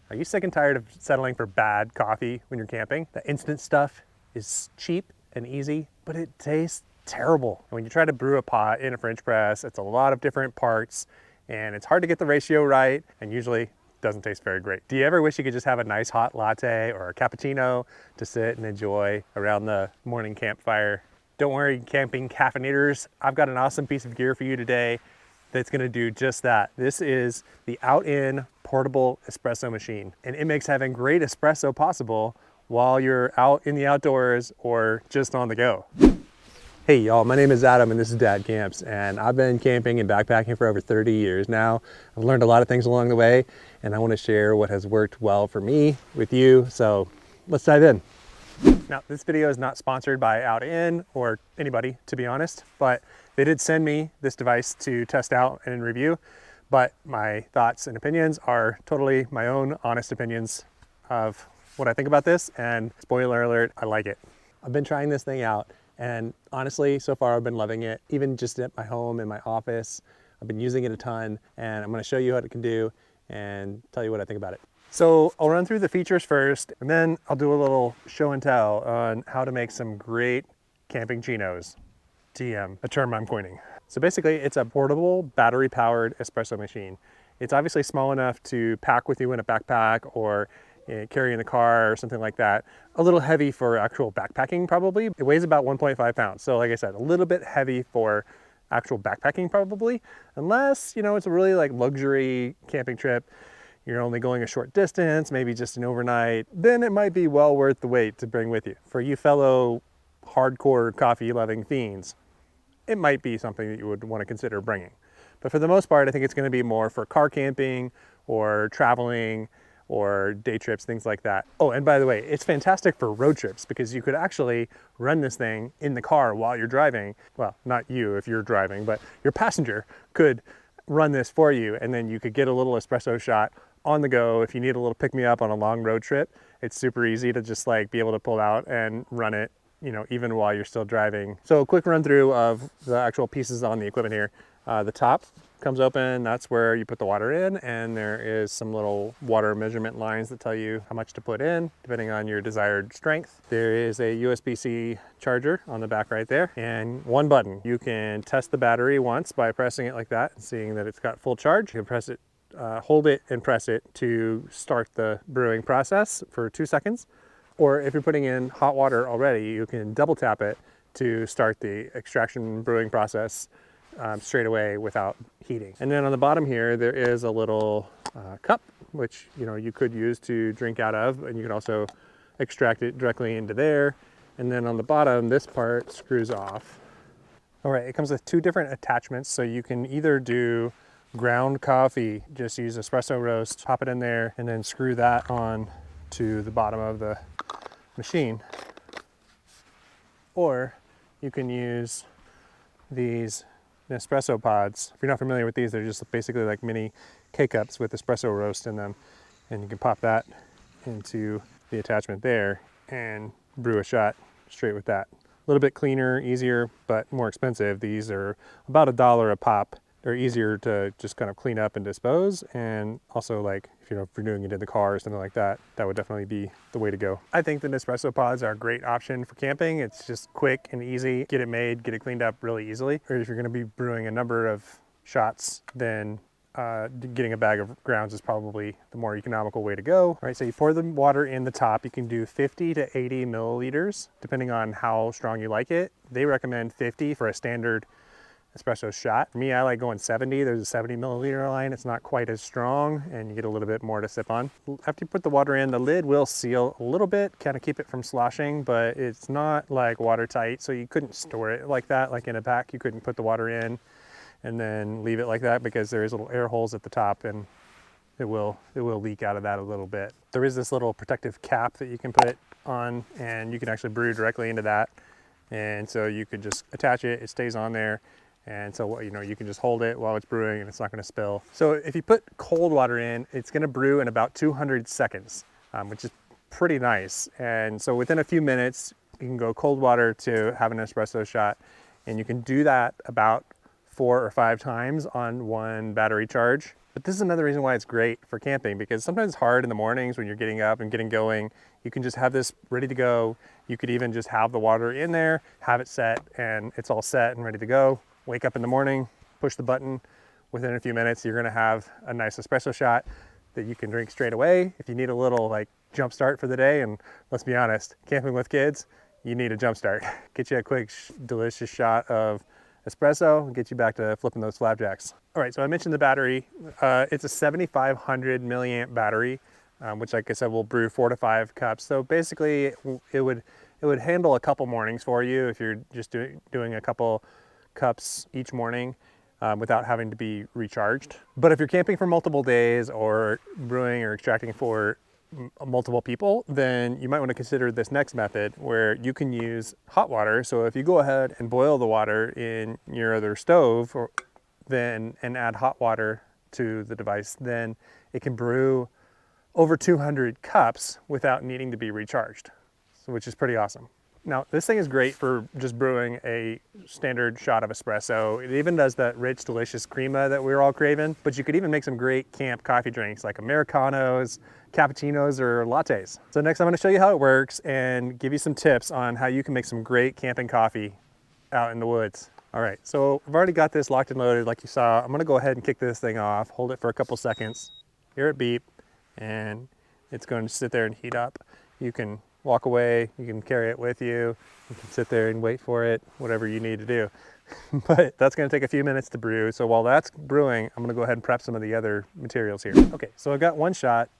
Are you sick and tired of settling for bad coffee when you're camping? The instant stuff is cheap and easy, but it tastes terrible. And when you try to brew a pot in a French press, it's a lot of different parts and it's hard to get the ratio right and usually doesn't taste very great. Do you ever wish you could just have a nice hot latte or a cappuccino to sit and enjoy around the morning campfire? Don't worry, camping caffeinators, I've got an awesome piece of gear for you today that's gonna do just that. This is the Outin Portable Espresso Machine, and it makes having great espresso possible while you're out in the outdoors or just on the go. Hey y'all, my name is Adam and this is Dad Camps, and I've been camping and backpacking for over 30 years now. I've learned a lot of things along the way, and I wanna share what has worked well for me with you, so let's dive in. Now, this video is not sponsored by Outin or anybody, to be honest, but they did send me this device to test out and review, but my thoughts and opinions are totally my own honest opinions of what I think about this, and spoiler alert, I like it. I've been trying this thing out, and honestly, so far I've been loving it, even just at my home, in my office. I've been using it a ton, and I'm gonna show you what it can do and tell you what I think about it. So I'll run through the features first, and then I'll do a little show and tell on how to make some great camping chinos. TM, a term I'm coining. So basically, it's a portable battery-powered espresso machine. It's obviously small enough to pack with you in a backpack or carry in the car or something like that. A little heavy for actual backpacking probably. It weighs about 1.5 pounds. So like I said, a little bit heavy for actual backpacking probably, unless, you know, it's a really like luxury camping trip. You're only going a short distance, maybe just an overnight, then it might be well worth the wait to bring with you. For you fellow hardcore coffee loving fiends, it might be something that you would want to consider bringing. But for the most part, I think it's going to be more for car camping or traveling or day trips, things like that. Oh, and by the way, it's fantastic for road trips because you could actually run this thing in the car while you're driving. Well, not you if you're driving, but your passenger could run this for you, and then you could get a little espresso shot on the go. If you need a little pick-me-up on a long road trip, it's super easy to just like be able to pull out and run it, you know, even while you're still driving. So a quick run through of the actual pieces on the equipment here. The top comes open, that's where you put the water in, and there is some little water measurement lines that tell you how much to put in, depending on your desired strength. There is a USB-C charger on the back right there, and one button. You can test the battery once by pressing it like that and seeing that it's got full charge. You can press it, hold it and press it to start the brewing process for 2 seconds. Or if you're putting in hot water already, you can double tap it to start the extraction brewing process straight away without heating. And then on the bottom here, there is a little cup, which you could use to drink out of, and you can also extract it directly into there. And then on the bottom, this part screws off. All right, it comes with 2 different attachments, so you can either do ground coffee, just use espresso roast, pop it in there, and then screw that on to the bottom of the machine. Or you can use these Nespresso pods. If you're not familiar with these, they're just basically like mini K-cups with espresso roast in them. And you can pop that into the attachment there and brew a shot straight with that. A little bit cleaner, easier, but more expensive. These are about $1 a pop. They're easier to just kind of clean up and dispose, and also like if you're doing it in the car or something like that, that would definitely be the way to go. I think the Nespresso pods are a great option for camping. It's just quick and easy. Get it made, get it cleaned up really easily. Or if you're going to be brewing a number of shots, then getting a bag of grounds is probably the more economical way to go. All right, so you pour the water in the top. You can do 50 to 80 milliliters, depending on how strong you like it. They recommend 50 for a standard espresso shot. For me, I like going 70. There's a 70 milliliter line. It's not quite as strong and you get a little bit more to sip on. After you put the water in, the lid will seal a little bit, kind of keep it from sloshing, but it's not like watertight, so you couldn't store it like that, like in a pack. You couldn't put the water in and then leave it like that because there is little air holes at the top and it will leak out of that a little bit. There is this little protective cap that you can put on, and you can actually brew directly into that. And so you could just attach it, it stays on there. And so, you can just hold it while it's brewing and it's not going to spill. So if you put cold water in, it's going to brew in about 200 seconds, which is pretty nice. And so within a few minutes, you can go cold water to have an espresso shot. And you can do that about 4 or 5 times on one battery charge. But this is another reason why it's great for camping, because sometimes it's hard in the mornings when you're getting up and getting going. You can just have this ready to go. You could even just have the water in there, have it set, and it's all set and ready to go. Wake up in the morning, push the button. Within a few minutes, you're gonna have a nice espresso shot that you can drink straight away. If you need a little like jump start for the day, and let's be honest, camping with kids, you need a jump start. Get you a quick, delicious shot of espresso and get you back to flipping those flapjacks. All right, so I mentioned the battery. It's a 7,500 milliamp battery, which, like I said, will brew 4 to 5 cups. So basically, it would handle a couple mornings for you if you're just doing a couple cups each morning. Without having to be recharged. But if you're camping for multiple days or brewing or extracting for multiple people, then you might want to consider this next method where you can use hot water. So if you go ahead and boil the water in your other stove and add hot water to the device, then it can brew over 200 cups without needing to be recharged, which is pretty awesome. Now, this thing is great for just brewing a standard shot of espresso. It even does that rich, delicious crema that we're all craving, but you could even make some great camp coffee drinks like Americanos, cappuccinos, or lattes. So next I'm gonna show you how it works and give you some tips on how you can make some great camping coffee out in the woods. All right, so I've already got this locked and loaded like you saw. I'm gonna go ahead and kick this thing off, hold it for a couple seconds, hear it beep, and it's going to sit there and heat up. You can walk away, you can carry it with you, you can sit there and wait for it, whatever you need to do. But that's gonna take a few minutes to brew. So while that's brewing, I'm gonna go ahead and prep some of the other materials here. Okay, so I've got one shot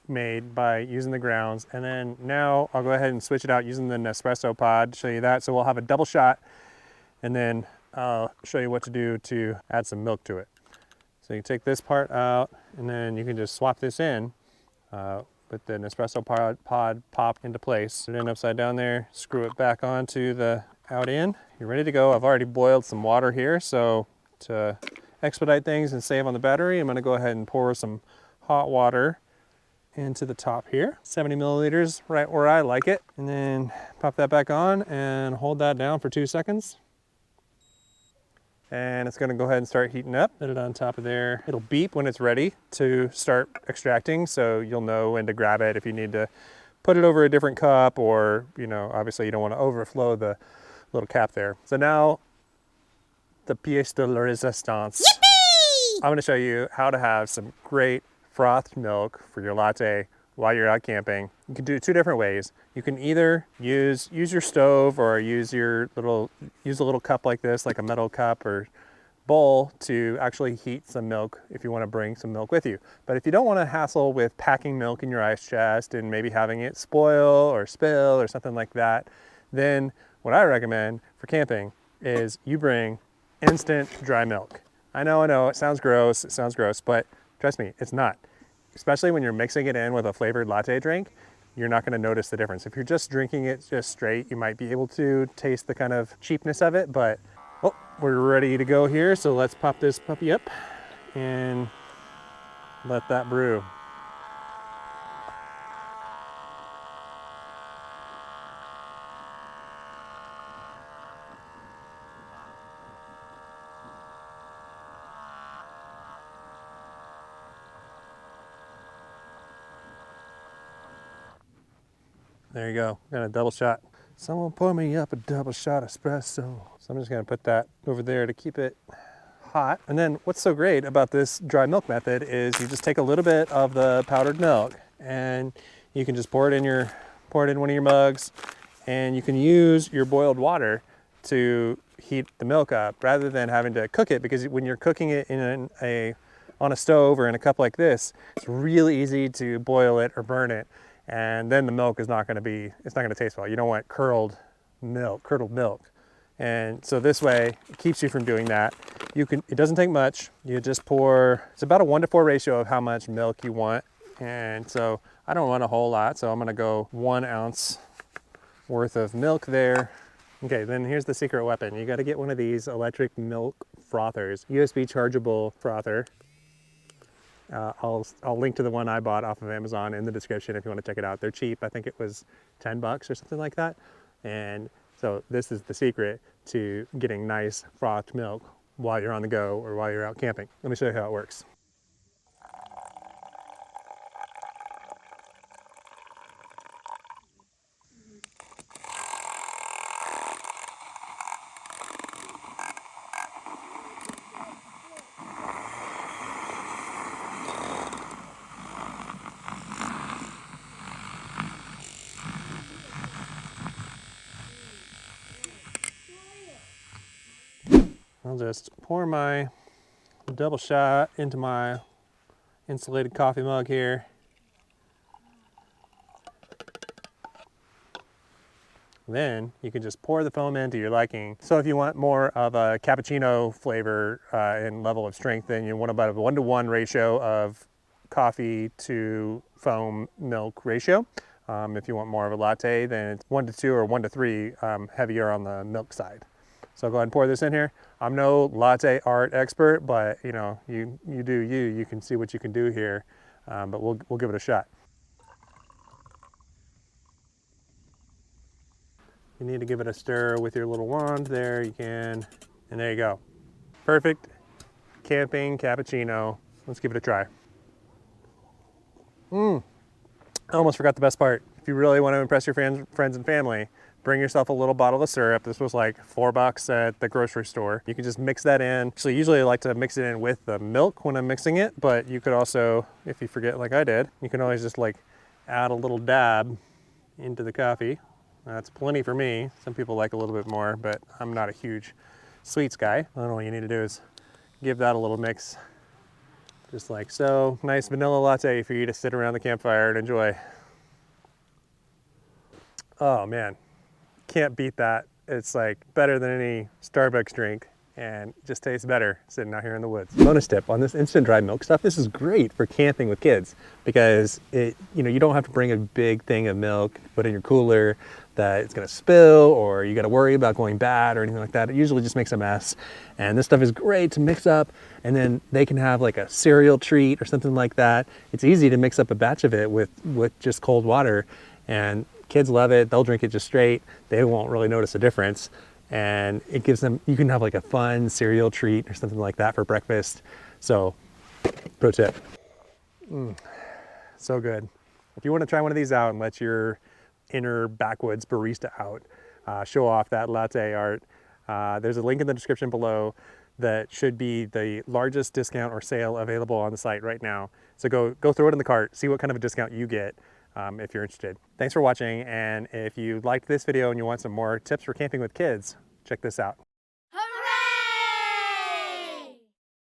made by using the grounds, and then now I'll go ahead and switch it out using the Nespresso pod to show you that. So we'll have a double shot, and then I'll show you what to do to add some milk to it. So you take this part out, and then you can just swap this in. With the Nespresso pod pop into place. Put it in upside down there, screw it back onto the out-in. You're ready to go. I've already boiled some water here, so to expedite things and save on the battery, I'm gonna go ahead and pour some hot water into the top here. 70 milliliters, right where I like it. And then pop that back on and hold that down for 2 seconds. And it's gonna go ahead and start heating up. Put it on top of there. It'll beep when it's ready to start extracting, so you'll know when to grab it if you need to put it over a different cup, or, you know, obviously you don't want to overflow the little cap there. So now, the pièce de la résistance. Yippee! I'm gonna show you how to have some great frothed milk for your latte while you're out camping. You can do it 2 different ways. You can either use your stove, or use a little cup like this, like a metal cup or bowl, to actually heat some milk if you want to bring some milk with you. But if you don't want to hassle with packing milk in your ice chest and maybe having it spoil or spill or something like that, then what I recommend for camping is you bring instant dry milk. I know, it sounds gross, but trust me, it's not. Especially when you're mixing it in with a flavored latte drink, you're not going to notice the difference. If you're just drinking it just straight, you might be able to taste the kind of cheapness of it, but we're ready to go here. So let's pop this puppy up and let that brew. There you go, got a double shot. Someone pour me up a double shot espresso. So I'm just gonna put that over there to keep it hot. And then what's so great about this dry milk method is you just take a little bit of the powdered milk and you can just pour it in one of your mugs, and you can use your boiled water to heat the milk up rather than having to cook it, because when you're cooking it on a stove or in a cup like this, it's really easy to boil it or burn it. And then the milk is not going to taste well. You don't want curdled milk. And so this way, it keeps you from doing that. It doesn't take much. You just pour, it's about a 1-to-4 ratio of how much milk you want. And so I don't want a whole lot, so I'm gonna go 1 ounce worth of milk there. Okay, then here's the secret weapon. You gotta get one of these electric milk frothers, USB chargeable frother. I'll link to the one I bought off of Amazon in the description if you want to check it out. They're cheap. I think it was $10 or something like that. And so this is the secret to getting nice frothed milk while you're on the go or while you're out camping. Let me show you how it works. I'll just pour my double shot into my insulated coffee mug here. Then you can just pour the foam into your liking. So if you want more of a cappuccino flavor and level of strength, then you want about a 1-to-1 ratio of coffee to foam milk ratio. If you want more of a latte, then it's 1-to-2 or 1-to-3 heavier on the milk side. So I'll go ahead and pour this in here. I'm no latte art expert, but you know, you do you. You can see what you can do here, but we'll give it a shot. You need to give it a stir with your little wand there, you can, and there you go. Perfect camping cappuccino. Let's give it a try. I almost forgot the best part. If you really want to impress your friends and family, bring yourself a little bottle of syrup. This was like $4 at the grocery store. You can just mix that in. Actually, usually I like to mix it in with the milk when I'm mixing it, but you could also, if you forget like I did, you can always just like add a little dab into the coffee. That's plenty for me. Some people like a little bit more, but I'm not a huge sweets guy. And all you need to do is give that a little mix, just like so. Nice vanilla latte for you to sit around the campfire and enjoy. Oh man, can't beat that. It's like better than any Starbucks drink and just tastes better sitting out here in the woods. Bonus tip on this instant dry milk stuff, this is great for camping with kids because you don't have to bring a big thing of milk, put in your cooler that it's gonna spill or you gotta worry about going bad or anything like that. It usually just makes a mess. And this stuff is great to mix up, and then they can have like a cereal treat or something like that. It's easy to mix up a batch of it with just cold water, and kids love it. They'll drink it just straight. They won't really notice a difference. And it gives them, you can have like a fun cereal treat or something like that for breakfast. So, pro tip. So good. If you want to try one of these out and let your inner backwoods barista out, show off that latte art, there's a link in the description below that should be the largest discount or sale available on the site right now. So go throw it in the cart, see what kind of a discount you get. If you're interested. Thanks for watching, and if you liked this video and you want some more tips for camping with kids, check this out.